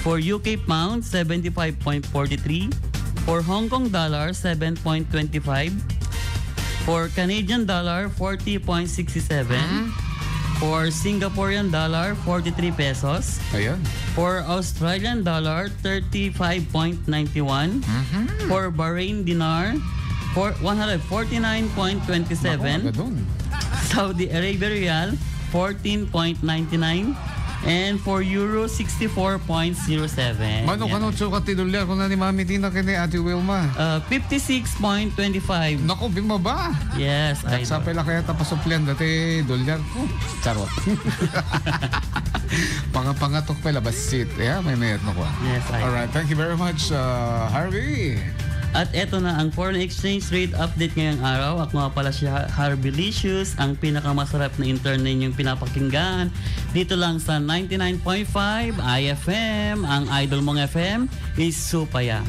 For UK pound, 75.43. For Hong Kong dollar, 7.25. For Canadian dollar, 40.67. For Singaporean dollar, 43 pesos. Ayan. For Australian dollar, 35.91. For Bahrain dinar, 149.27. Saudi Arabia Riyal, 14.99. And for Euro, 64.07. Mano sukat tinulyar ko na ni Mami Tina kini Ate Wilma? 56.25. Naku, bima ba? Yes, I Sa pala kaya tapasuplian dati dolyar ko. Charot. Pangatok pala basit. Yeah, may mayat na ko. Yes, I Alright, thank you very much, Harvey. At eto na ang foreign exchange rate update ngayong araw. Ako nga pala si Harvey Licious, ang pinakamasarap na internet yung pinapakinggan. Dito lang sa 99.5 IFM, ang idol mong FM is Supaya.